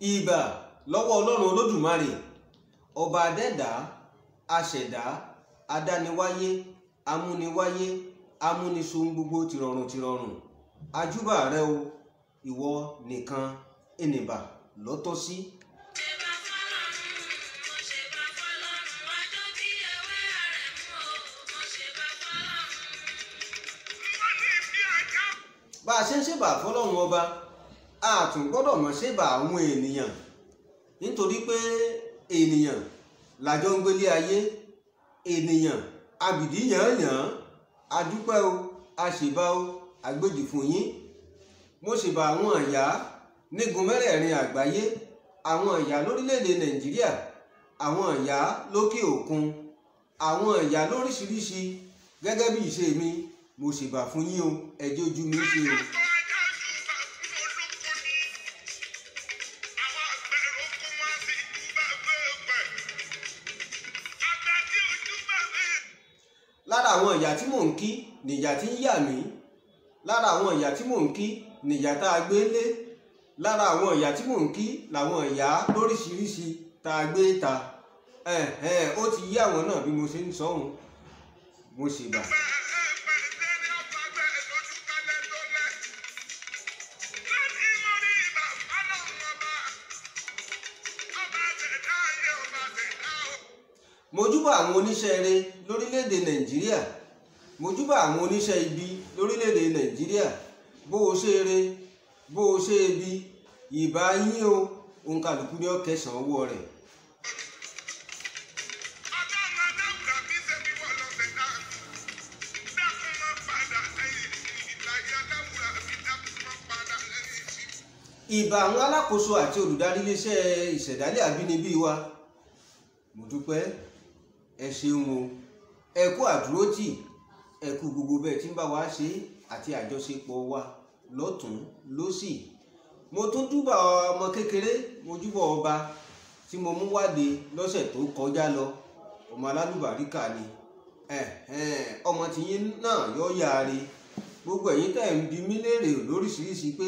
ìbà lọ́wọ́ Ọlọ́run Olódùmarè, ọba adẹ́dá, aṣẹ̀dá, adániwáyé, amúniwáyé, amúnisohun gbogbo tìrọ̀rùn. Àjúbà rẹ o, ìwọ nìkan ẹnìbà lọ́tọ́ sí. Bá a ṣe ń ṣèbà fọ́lọ́run ọba, a tún gbọ́dọ̀ mọ̀ ṣèbà àwọn ènìyàn, nítorí pé ènìyàn làjọ ń gbélé ayé. Ènìyàn abìdí yànyàn, adúpẹ́ o, àṣèbà o, àgbèjì fún yín. Mo ṣèbà àwọn ìyá nígun mẹ́rẹ̀ẹ̀rin àgbáyé, àwọn ìyá lórílẹ̀‐èdè Nàìjíríà, àwọn ìyá lókè òkun, àwọn ìyá lóríṣiríṣi. Gẹ́gẹ́ bí ìṣe mi, mo ṣèbà fún yín o, ẹjọ́ ojú mi ṣe o. Lára àwọn ìyá tí mò ń kí nìyá tí ń yà mí, lára àwọn ìyá tí mò ń kí nìyá tá a gbé lé, lára àwọn ìyá tí mò ń kí làwọn ìyá lóríṣiríṣi tá a gbé ta. Ó ti yí àwọn náà bí mo ṣe ń sọ́hun. Mo ṣèbà. Mojúbà àwọn oníṣẹ́ ire lórílẹ̀‐èdè Nàìjíríà, mojúbà àwọn oníṣẹ́ ibi lórílẹ̀‐èdè Nàìjíríà. Bó o ṣe ire, bó o ṣe ibi, ìbà yín o, òǹkàlùkù ní ọ̀kẹ́sàn ọwọ́ rẹ̀. Ìbà àwọn alákòóso àti olùdarí iléeṣẹ́ ìṣẹ̀dálẹ̀ àbínibí wa. Mo dúpẹ́, ẹ ṣeun o, ẹ kú àdúrótì, ẹ kú gbogbo bẹ́ẹ̀ tí ń bá wa ṣe àti àjọṣepọ̀ wa lọ́tún lósì. Mo tún júbà ọmọ kékeré, mo júbà ọba tí mo mú wáde lọ́sẹ̀ tó kọjá lọ. Ọmọ alálùbáríkà ni. Ọmọ tiyín náà yọ yáre. Gbogbo ẹ̀yin tẹ́ ń bi mí léèrè lóríṣiríṣi pé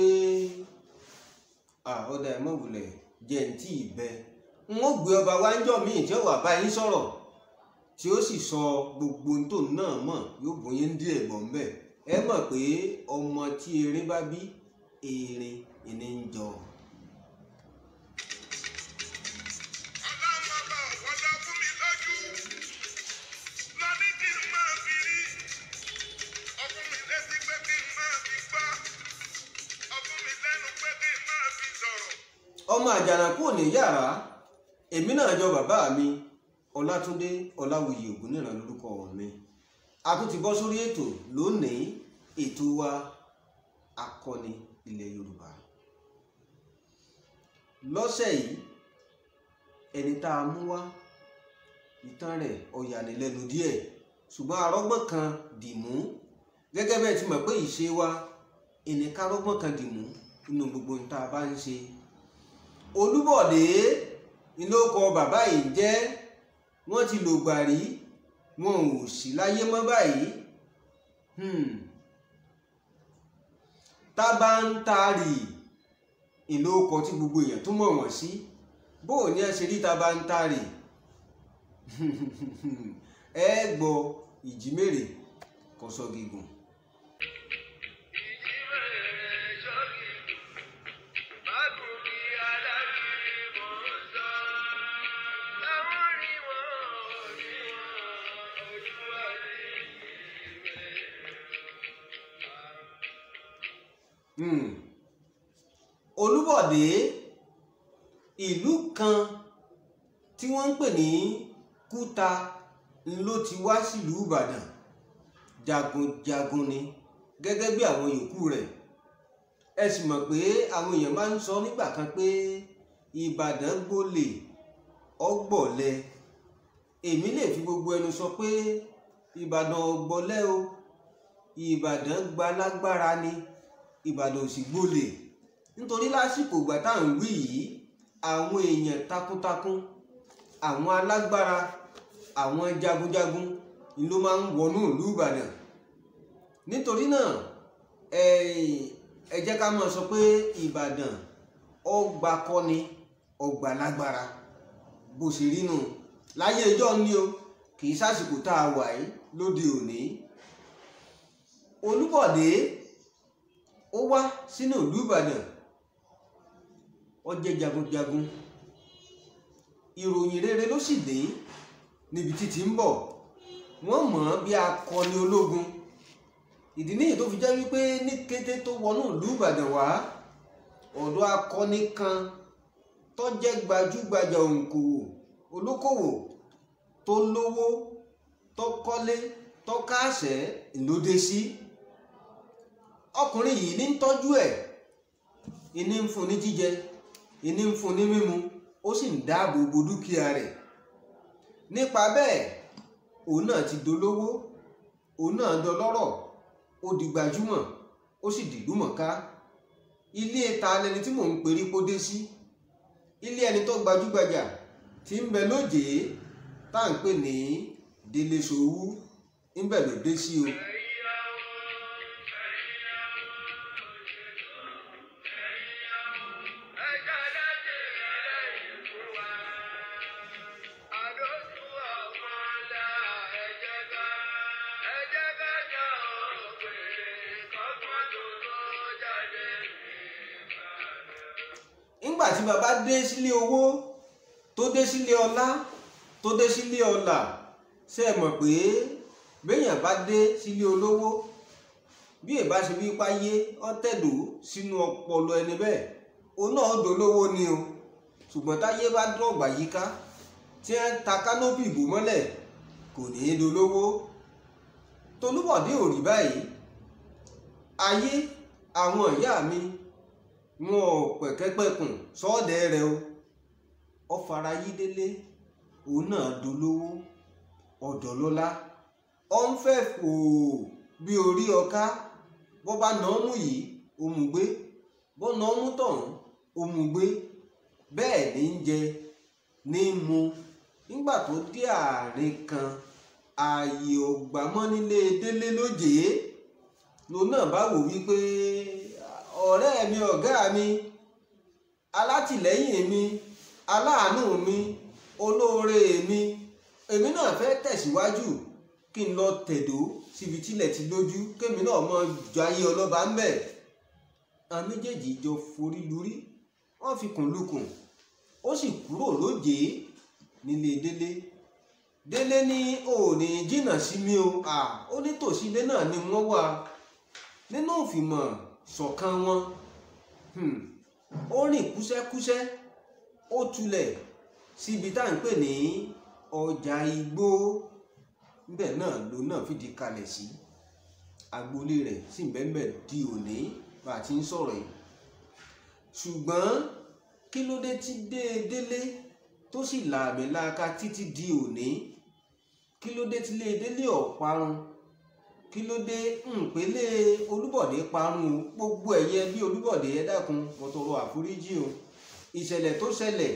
ọ̀dà ẹ̀mọ́ wulẹ̀ jẹ́ ń tí ì bẹ. N ó gbé ọba wá ń jọ míì tí ó wà bá yín sọ̀rọ̀, tí ó sì sọ gbogbo tó náà mọ̀, yóò bóyá ń díẹ̀ gbọ̀n bẹ́ẹ̀. Ẹ mọ̀ pé ọmọ tí erin bá bí, erin ìní ń jọ. Ọmọ àjànàkú ò ní yàrá, èmi náà jọ bàbá mi, Ọlátúndé Ọláwuyì Ògúnníran lórúkọ mi. A tún ti bọ́ sórí ètò lónìí, ètò wa Akọni ilẹ̀ Yorùbá. Lọ́sẹ̀ yìí, ẹni tá a mú wá, ìtàn rẹ̀ ó yanilẹ́nu díẹ̀, ṣùgbọ́n arọ́gbọ́n kan dìmú. Gẹ́gẹ́ bẹ́ẹ̀ ti mọ̀ pé ìṣe wa, ẹnìkan arọ́gbọ́n kan dìmú nínú gbogbo ohun tá a bá ń ṣe. Olúbọ̀dé ìlókọ bàbá yìí jẹ́, wọ́n ti lògbà rí, wọn ò sí láyé mọ́ báyìí. Tábántárì ìlókọ tí gbogbo èèyàn tó mọ̀ wọ́n sí. Bóò ní ẹ ṣe rí Tábántárì? Ẹ gbọ́ ìjímèrè kọ̀sọ̀ gígùn. Olúbọ̀dé, ìlú kan tí wọ́n ń pè ní Kúta ló ti wá sílùú Ìbàdàn. Jagunjagun ni gẹ́gẹ́ bí àwọn yòókù rẹ̀. Ẹ sì mọ̀ pé àwọn èèyàn máa ń sọ nígbà kan pé Ìbàdàn gbólè ọgbọ̀lẹ. Èmi lè fi gbogbo ẹnu sọ pé Ìbàdàn ọgbọ̀lẹ o, Ìbàdàn gbalágbára ni, Ìbàdàn ò sì gbólè. Nítorí lásìkò ìgbà tá à ń wí yìí, àwọn èèyàn takuntakun, àwọn alágbára, àwọn jagunjagun ni ló máa ń wọnú ìlú Ìbàdàn. Nítorí náà ẹ jẹ́ ká máa sọ pé Ìbàdàn ọgbà kọ́ni ọgbà lágbára bó ṣe rí nù láyé ẹjọ́ ni o, kì í sásìkò tá a wà yìí lóde òní. Olúbọ̀dé ó wá sínú ìlú Ìbàdàn, ó jẹ́ jagunjagun, ìròyìn rere ló sì dé níbi títí ń bọ̀. Wọ́n mọ̀ ọ́n bí akọni ológun. Ìdí nìyí tó fi jẹ́ wípé ní kété tó wọnú ìlú Ìbàdàn wá, ọ̀dọ̀ akọni kan tó jẹ́ gbajúgbajà òǹkòwò olókòwò tó lówó tó kọ́lé tó káàsẹ̀ ìlódé sí. Ọkùnrin yìí ní ń tọ́jú ẹ̀, ìní ń fún ní jíjẹ, ìní ń fún ní mímu, ó sì ń dáàbò bo dúkìá rẹ̀. Nípa bẹ́ẹ̀ òun náà ti dolówó, òun náà dọlọ́rọ̀, ó di gbajúmọ̀, ó sì dìlú mọ̀ká. Ilé ta lẹni tí mò ń perí kó dé sí? Ilé ẹni tó gbajúgbajà tí ń bẹ lójèé tá à ń pè ní Délé Sowú, ń bẹ ló dé sí o. Nígbà tí bàbá dé sílé owó, tó dé sílé ọlá, tó dé sílé ọlà, ṣé ẹ mọ̀ pé béèyàn bá dé sílé olówó, bí èbá ṣe bí páyé ọ́tẹ̀dó sínú ọpọlọ ẹni bẹ́ẹ̀, òun náà dolówó ni o. Ṣùgbọ́n táyé bá dọ̀gbà yíká tí wọ́n ta kánópì bò mọ́lẹ̀, kò ní í dolówó. Tolúbọ̀dé ò rí báyìí. Ayé àwọn ìyá mi wọn ò pẹ̀kẹ́pẹ̀kùn sọ́ọ̀dẹ̀ rẹ̀ o. Ó fara yí délé, òun náà dolówó, ọ̀dọ̀ lọ́lá. Ó ń fẹ́ fò bí orí ọká. Bó bá nà án mú yìí, ó mú gbé. Bó nà án mú tọ̀hún, ó mú gbé. Bẹ́ẹ̀ ní ń jẹ ní mu. Nígbà tó dé àárín kan, ààyè ọ̀gbà mọ́ nílé Délé lójèé, lòun náà bá wò wípé ọ̀rẹ́ mi, ọ̀gá mi, alátìlẹ́yìn mi, aláàánú mi, olóore mi, èmi náà fẹ́ tẹ̀síwájú kí n lọ tẹ̀dó síbi tílẹ̀ ti lójú, kémi náà mọ jayé ọlọ́ba ń bẹ̀. Àwọn méjèèjì jọ forí lurí, wọ́n fi kùn lukùn, ó sì kúrò lójèé nílé Délé. Délé ní òní jìnnà sí mi o, ó ní tòsí ilé náà ni wọ́n wà. Nínú ìfìmọ̀ ṣọ̀kan wọn, ó rìn kúsẹ́kúsẹ́, ó tulẹ̀ síbi tá à ń pè ní ọjà igbó. Níbẹ̀ náà ló náà fìdí kalẹ̀ sí. Agboolé rẹ̀ sì ń bẹ́ẹ̀ di òní bá a ti ń sọ̀rọ̀ yìí. Ṣùgbọ́n kí ló dé tí Délé tó sì lààmì láaka títí di òní? Kí ló dé tí Délé ọ̀parun? Kí ló dé ńpele Olúbọ̀dé parun o? Gbogbo ẹ̀yẹ bí Olúbọ̀dé, ẹ dákun, mo tọrọ àforíjì o. Ìṣẹ̀lẹ̀ tó ṣẹlẹ̀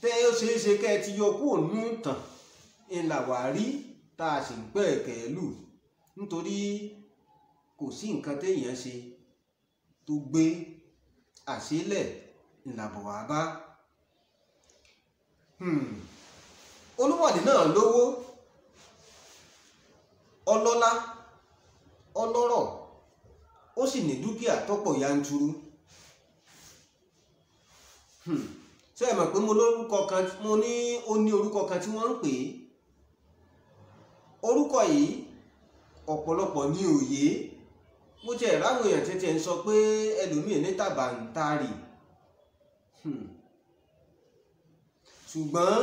tẹ́ ó ṣeé ṣe kẹ́ ẹ ti yọ kúrò nínú ìtàn ńlá wà rí tá a sì ń pẹ́ ẹ̀kẹ́ lù, nítorí kò sí nǹkan téèyàn ṣe tó gbé àṣélẹ̀ ńlàbọ̀ wá bá. Olúbọ̀dé náà lówó, ọlọ́lá, ọlọ́rọ̀, ó sì ní dúkìá tọ́pọ̀ yanturu. Ṣé ẹ mọ̀ pé mo ní ó ní orúkọ kan tí wọ́n ń pè é. Orúkọ yìí ọ̀pọ̀lọpọ̀ ní òye. Mo tiẹ̀ ráwọn èèyàn tètè ń sọ pé ẹlòmíì ní tàbáǹtarì. Ṣùgbọ́n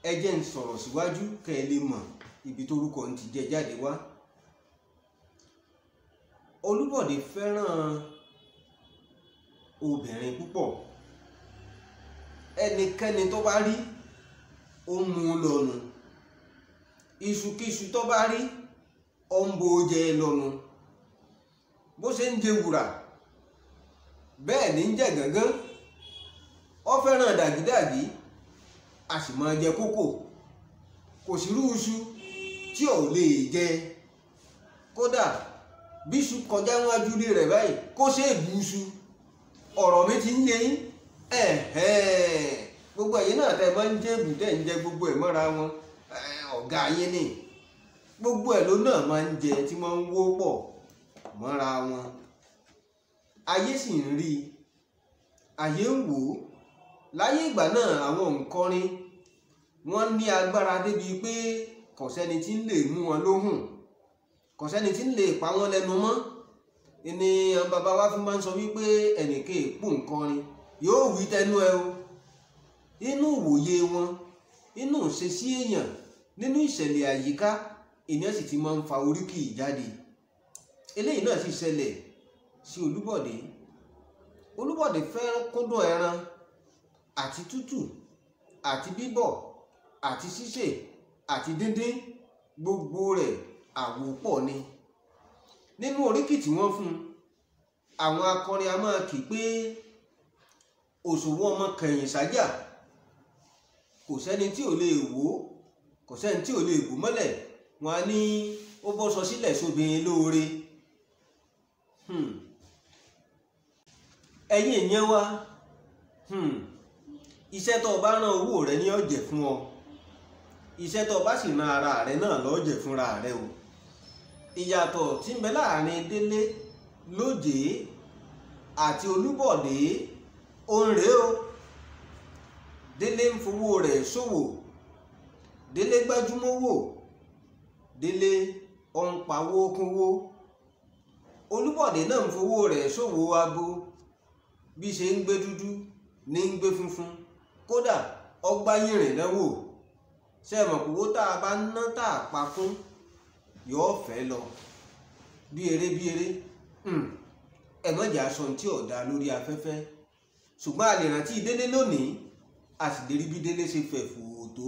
ẹ jẹ́ ń sọ̀rọ̀ síwájú kẹ́ ẹ lè mọ̀ ibi tórúkọ ń ti jẹ jáde wá. Olúbọ̀dé fẹ́ràn obìnrin púpọ̀. Ẹnikẹ́ni tó bá rí, ó mú un lọ́nu. Iṣukíṣu tó bá rí, ó ń bo jẹ lọ́nu. Bó ṣe ń jẹ wùrà, bẹ́ẹ̀ ni ń jẹ gángan. Ó fẹ́ràn dàgídàgí, a sì máa jẹ kókò. Kò sí irú iṣu tí ò lè jẹ. Kódà bí iṣu kọjá wájú ilé rẹ̀ báyìí, kó ṣe é bu iṣu. Ọ̀rọ̀ mi ti ń yé yín. ẹ̀yin náà tẹ́ máa ń jẹ èbùtẹ́ ń jẹ gbogbo ẹ̀ mọ́ra wọn ọ̀gá yín ni gbogbo ẹ̀ ló náà máa ń jẹ tí wọ́n ń wó pọ̀ mọ́ra wọn. Ayé sì ń rí i, ayé ń wò ó. Láyé ìgbà náà àwọn òǹkọrin wọ́n ní agbára débi pé kò sẹ́ni tí ń lè mú wọn lóhùn, kò sẹ́ni tí ń lè pa wọ́n lẹ́nu mọ́. Ìní àwọn bàbá wa fi máa ń sọ wípé ẹnìkan èèpo nkọrin yóò wí tẹnu ẹ o. Inú ìwòye wọn, inú ìṣesí èèyàn, nínú ìṣẹ̀lẹ̀ àyíká ènìyàn sì ti máa ń fa oríkì jáde. Eléyìí náà sì ṣẹlẹ̀ sí Olúbọ̀dé. Olúbọ̀dé fẹ́ kúndùn ẹran àti tútù àti bíbọ̀ àti sísè àti díndín, gbogbo rẹ̀ àwòpọ̀ ni. Nínú oríkì tí wọ́n fún un, àwọn akọrin a máa kì pé òṣùwọ̀n ọmọ kẹ̀yìn sájà, kò sẹ́ni tí ò lè wò ó, kò sẹ́ni tí ò lè bù mọ́lẹ̀. Wọ́n á ní ó bọ́ sọ sílẹ̀ sóbìnrin lóore. Ẹ̀yin èèyàn wa, iṣẹ́ tó o bá rán owó rẹ ní ọ̀jẹ̀ fún ọ, iṣẹ́ tó o bá sì rán ara rẹ náà lọ́jẹ̀ fúnra rẹ o. Ìyàtọ̀ tí ń bẹ láàrin Délé Lójé àti Olúbọ̀dé òun rèé o. Délé ń fowó rẹ̀ ṣòwò, Délé gbájúmọ́wò, Délé ó ń pawó kúnwó. Olúbọ̀dé náà ń fowó rẹ̀ ṣòwò abo, bí ṣe ń gbé dúdú ní ń gbé funfun, kódà ọgbà yìnrìn náà wò. Ṣé ẹ mọ̀ pé owó tá a bá ná tá a pa fún yóò fẹ́ lọ bí eré bí eré. Ẹ má jẹ́ aṣọ tí ò dá lórí afẹ́fẹ́, ṣùgbọ́n a lè rántí Délé lónìí, a sì lè rí bí Délé ṣe fẹ̀ fòótó.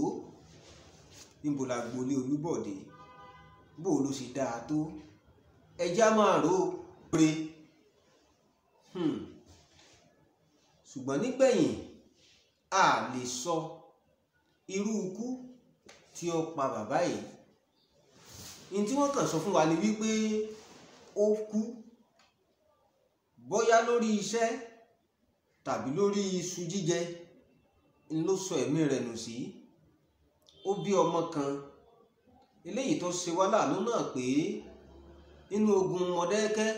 Níbo la gbolé Olúbọ̀dé, bó ló ṣe dáa tó? Ẹjẹ́ á máa rò ó pé ṣùgbọ́n nígbẹ̀yìn a lè sọ irú ikú tí ó pa bàbá yìí. Ní tí wọ́n kàn sọ fún wa ni wípé ó kú bóyá lórí iṣẹ́ tàbí lórí iṣu jíjẹ ń ló sọ ẹ̀mí rẹ̀ nù sí. Ó bí ọmọ kan, eléyìí tó ṣe wá láàánú náà pé nínú ogun Mọdákẹ́kẹ́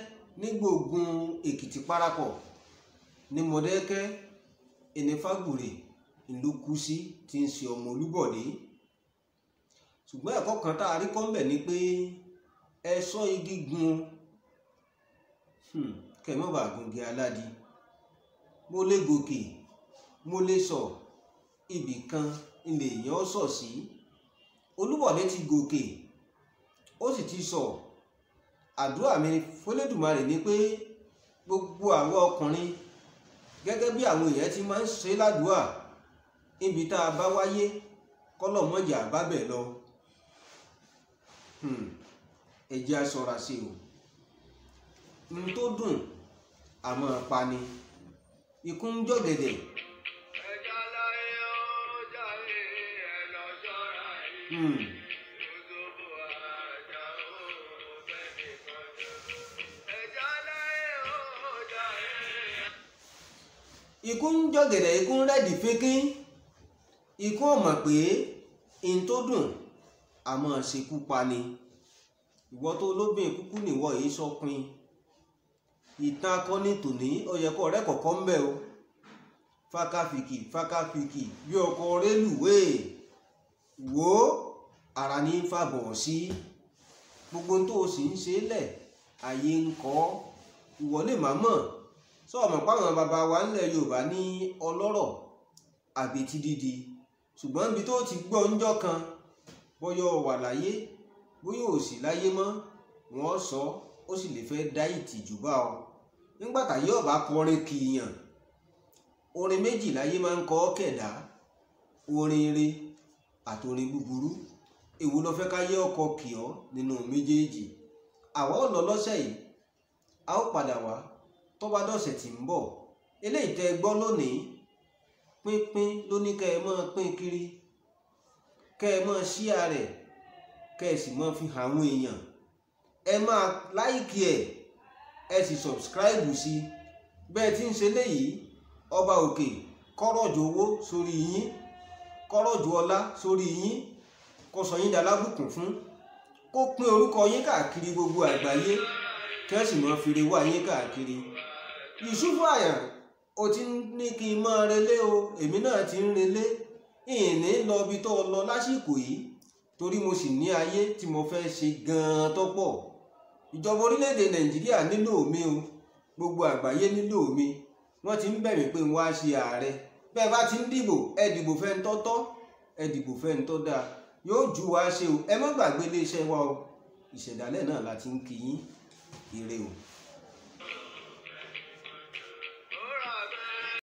nígbà ogun Èkìtì parapọ̀ ní Mọdákẹ́kẹ́ ẹni Fágbùrè ló kú sí tí ń ṣe ọmọ Olúbọ̀dé. Ṣùgbọ́n ẹ̀kọ́ kan tá a rí kọ́ ńbẹ̀ ni pé ẹ ṣọ́ igi gun kẹ́ ẹ má bàa gungi aládi. Mo lè gòkè, mo lè sọ, ibì kan ilé èèyàn sọ̀ sí. Olúbọ̀dé ti gòkè, ó sì ti sọ. Àdúrà mi f'Olódùmarè ni pé gbogbo àwọn ọkùnrin, gẹ́gẹ́ bí àwọn èèyàn ti máa ń ṣe ládùúà, ibi tá a bá wáyé kọ́lọ́mọjà bá bẹ̀ lọ. Ẹ jẹ́ a ṣọ́ra sí o. N tó dùn àmọ́ pani, ikú ń jọ̀gẹ̀dẹ̀. Ikú ń jọ̀gẹ̀dẹ̀, ikú ń rẹ́dì fínkín. Ikú ò mọ̀ pé n tó dùn àmọ́ ṣekú pani. Ìwọ tó lóbìn kúkú nìwọ yìí sọpin. Ìtàn akọni tòní ó yẹ kó ọ̀rẹ́ kọ̀ọ̀kan ń bẹ̀ o. Fákáfìkì fákáfìkì bí ọkọ̀ rélùwéè, wò ó ara ní fàbọ̀ sí. Gbogbo tó o sì ń ṣe lẹ̀ ayé ń kọ́. Ìwọ lè má mọ̀. Sọ ọmọ páwọn bàbá wa ńlẹ̀ Yorùbá ní ọlọ́rọ̀ àbètí dídi, ṣùgbọ́n ibi tó ti gbọ́ ńjọ́ kan, bóyá o wà láyé bóyá o sì láyé mọ́, wọ́n sọ ó sì lè fẹ́ dá ìtìjú bá ọ. Nígbà táyé ọba kọrin kìíyàn, orin méjì láyé máa ń kọ kẹ̀dá, orin ire àti orin búburú. Èwo ló fẹ́ káyé ọkọ kì ọ́ nínú méjèèjì? Àwa ò lọ lọ́sẹ̀ yìí, a ó padà wá tó bá dọ̀sẹ̀ tí ń bọ̀. Eléyìí tẹ́ gbọ́ lónìí, pínpín ló ní kẹ́ ẹ máa pín kiri, kẹ́ ẹ máa ṣíà rẹ̀, kẹ́ ẹ sì máa fi hàn àwọn èèyàn. Ẹ máa láìkì ẹ̀, ẹ sì sọ̀bscribe sí. Bẹ́ẹ̀ tí ń ṣe léyìí, ọba òkè kọ́rọ̀jò owó sórí yín kọ́rọ̀jù ọlá sórí yín, kó sọ yín dalábùkún fún, kó pín orúkọ yín káàkiri gbogbo àgbáyé, kẹ́sì mọ́ fìrè wá yín káàkiri. Yusufu Àyàn, ó ti ní kí n máa relé o, èmi náà ti ń relé. Ìní lọ ibi tó lọ lásìkò yìí torí mo sì ní ayé tí mo fẹ́ ṣe gan-an tó pọ̀. Ìjọba orílẹ̀-èdè Nàìjíríà nílò mi o, gbogbo àgbáyé nílò mi. Wọ́n ti ń bẹ̀ mí pé n wá ṣe ààrẹ. Bẹ́ẹ̀ bá ti ń dìbò, ẹ dìbò fẹ́ni tó tọ́, ẹ dìbò fẹ́ni tó dáa, yóò jù wá ṣe o. Ẹ má gbàgbé iléeṣẹ́ wa o, ìṣẹ̀dálẹ̀ náà la ti ń kí yín. Ire o.